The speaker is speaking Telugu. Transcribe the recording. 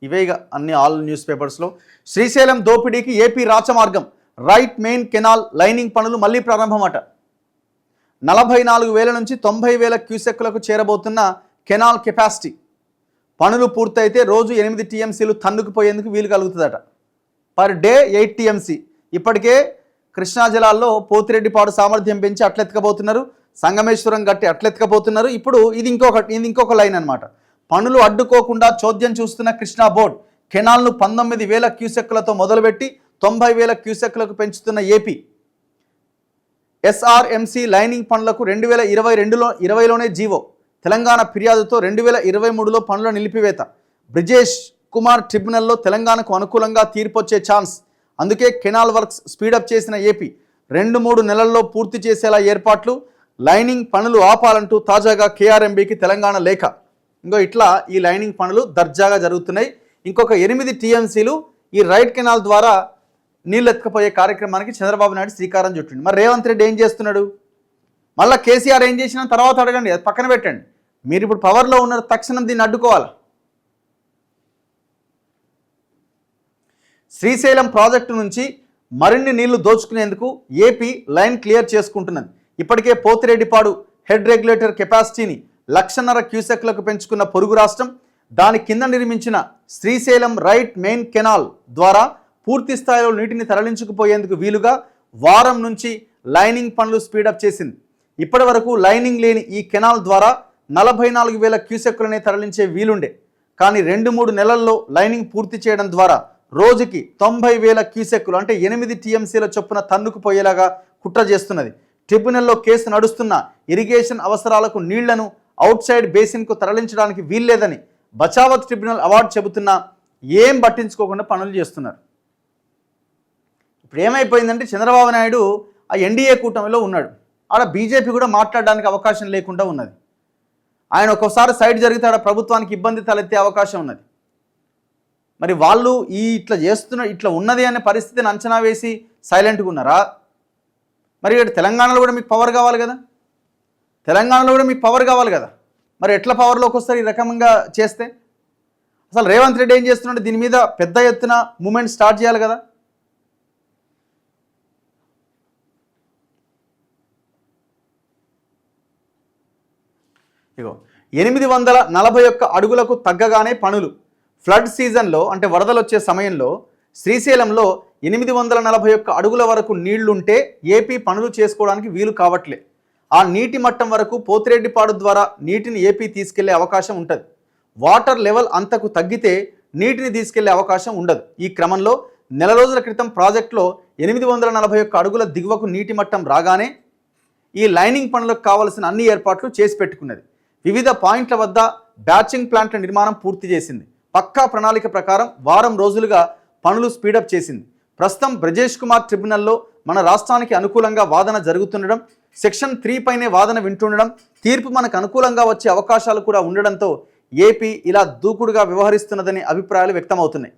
ఇవే ఇక అన్ని ఆల్ న్యూస్ పేపర్స్లో. శ్రీశైలం దోపిడీకి ఏపీ రాచమార్గం, రైట్ మెయిన్ కెనాల్ లైనింగ్ పనులు మళ్ళీ ప్రారంభమట. 44,000 నుంచి 90,000 క్యూసెక్లకు చేరబోతున్న కెనాల్ కెపాసిటీ పనులు పూర్తయితే రోజు 8 టీఎంసీలు తన్నుకుపోయేందుకు వీలు కలుగుతుందట. Per day 8 TMC. ఇప్పటికే కృష్ణా జలాల్లో పోతిరెడ్డిపాడు సామర్థ్యం పెంచి అట్లెత్తకపోతున్నారు, సంగమేశ్వరం గట్టి అట్లెత్తకపోతున్నారు. ఇప్పుడు ఇది ఇంకొక లైన్ అనమాట. పనులు అడ్డుకోకుండా చోద్యం చూస్తున్న కృష్ణా బోర్డ్ కెనాల్ను 19,000 క్యూసెక్లతో మొదలుపెట్టి 90,000 క్యూసెక్లకు పెంచుతున్న ఏపీ. ఎస్ఆర్ఎంసీ లైనింగ్ పనులకు 2020లోనే జీవో. తెలంగాణ ఫిర్యాదుతో 2023లో పనుల నిలిపివేత. బ్రిజేష్ కుమార్ ట్రిబ్యునల్లో తెలంగాణకు అనుకూలంగా తీర్పొచ్చే ఛాన్స్. అందుకే కెనాల్ వర్క్స్ స్పీడప్ చేసిన ఏపీ. 2-3 నెలల్లో పూర్తి చేసేలా ఏర్పాట్లు. లైనింగ్ పనులు ఆపాలంటూ తాజాగా కేఆర్ఎంబీకి తెలంగాణ లేఖ. ఇంకో ఇట్లా ఈ లైనింగ్ పనులు దర్జాగా జరుగుతున్నాయి. ఇంకొక 8 టీఎంసీలు ఈ రైట్ కెనాల్ ద్వారా నీళ్ళు ఎత్తుకపోయే కార్యక్రమానికి చంద్రబాబు నాయుడు శ్రీకారం చుట్టిండు. మరి రేవంత్ రెడ్డి ఏం చేస్తున్నాడు? మళ్ళీ కేసీఆర్ ఏం చేసినా తర్వాత అడగండి, అది పక్కన పెట్టండి. మీరు ఇప్పుడు పవర్లో ఉన్నారు, తక్షణం దీన్ని అడ్డుకోవాలి. శ్రీశైలం ప్రాజెక్టు నుంచి మరిన్ని నీళ్లు దోచుకునేందుకు ఏపీ లైన్ క్లియర్ చేసుకుంటున్నది. ఇప్పటికే పోతిరెడ్డిపాడు హెడ్ రెగ్యులేటర్ కెపాసిటీని 1,50,000 క్యూసెక్లకు పెంచుకున్న పొరుగు రాష్ట్రం దాని కింద నిర్మించిన శ్రీశైలం రైట్ మెయిన్ కెనాల్ ద్వారా పూర్తి స్థాయిలో నీటిని తరలించుకుపోయేందుకు వీలుగా వారం నుంచి లైనింగ్ పనులు స్పీడప్ చేసింది. ఇప్పటి వరకు లైనింగ్ లేని ఈ కెనాల్ ద్వారా 44,000 క్యూసెక్కులనే తరలించే వీలుండే. కానీ 2-3 నెలల్లో లైనింగ్ పూర్తి చేయడం ద్వారా రోజుకి 90,000 క్యూసెక్కులు అంటే 8 టీఎంసీల చొప్పున తన్నుకుపోయేలాగా కుట్ర చేస్తున్నది. ట్రిబ్యునల్లో కేసు నడుస్తున్న ఇరిగేషన్ అవసరాలకు నీళ్లను అవుట్ సైడ్ బేసిన్కు తరలించడానికి వీల్లేదని బచావత్ ట్రిబ్యునల్ అవార్డు చెబుతున్నా ఏం పట్టించుకోకుండా పనులు చేస్తున్నారు. ఇప్పుడు ఏమైపోయిందంటే చంద్రబాబు నాయుడు ఆ ఎన్డీఏ కూటమిలో ఉన్నాడు. ఆడ బీజేపీ కూడా మాట్లాడడానికి అవకాశం లేకుండా ఉన్నది. ఆయన ఒక్కోసారి సైడ్ జరిగితే ఆడ ప్రభుత్వానికి ఇబ్బంది తలెత్తే అవకాశం ఉన్నది. మరి వాళ్ళు ఇట్లా ఉన్నది అనే పరిస్థితిని అంచనా వేసి సైలెంట్గా ఉన్నారా? మరి ఇక్కడ తెలంగాణలో కూడా మీకు పవర్ కావాలి కదా. మరి ఎట్లా పవర్లోకి వస్తారు ఈ రకంగా చేస్తే? అసలు రేవంత్ రెడ్డి ఏం చేస్తున్నాడు? దీని మీద పెద్ద ఎత్తున మూమెంట్ స్టార్ట్ చేయాలి కదా. ఇగో 841 అడుగులకు తగ్గగానే పనులు. ఫ్లడ్ సీజన్లో అంటే వరదలు వచ్చే సమయంలో శ్రీశైలంలో 841 అడుగుల వరకు నీళ్లుంటే ఏపీ పనులు చేసుకోవడానికి వీలు కావట్లే. ఆ నీటి మట్టం వరకు పోతిరెడ్డిపాడు ద్వారా నీటిని ఏపీ తీసుకెళ్లే అవకాశం ఉంటుంది. వాటర్ లెవెల్ అంతకు తగ్గితే నీటిని తీసుకెళ్లే అవకాశం ఉండదు. ఈ క్రమంలో నెల రోజుల క్రితం ప్రాజెక్టులో 841 అడుగుల దిగువకు నీటి మట్టం రాగానే ఈ లైనింగ్ పనులకు కావలసిన అన్ని ఏర్పాట్లు చేసి పెట్టుకున్నది. వివిధ పాయింట్ల వద్ద బ్యాచింగ్ ప్లాంట్ల నిర్మాణం పూర్తి చేసింది. పక్కా ప్రణాళిక ప్రకారం వారం రోజులుగా పనులు స్పీడప్ చేసింది. ప్రస్తుతం బ్రిజేష్ కుమార్ ట్రిబ్యునల్లో మన రాష్ట్రానికి అనుకూలంగా వాదన జరుగుతుండడం, సెక్షన్ 3 పైనే వాదన వింటుండడం, తీర్పు మనకు అనుకూలంగా వచ్చే అవకాశాలు కూడా ఉండడంతో ఏపీ ఇలా దూకుడుగా వ్యవహరిస్తున్నదని అభిప్రాయాలు వ్యక్తమవుతున్నాయి.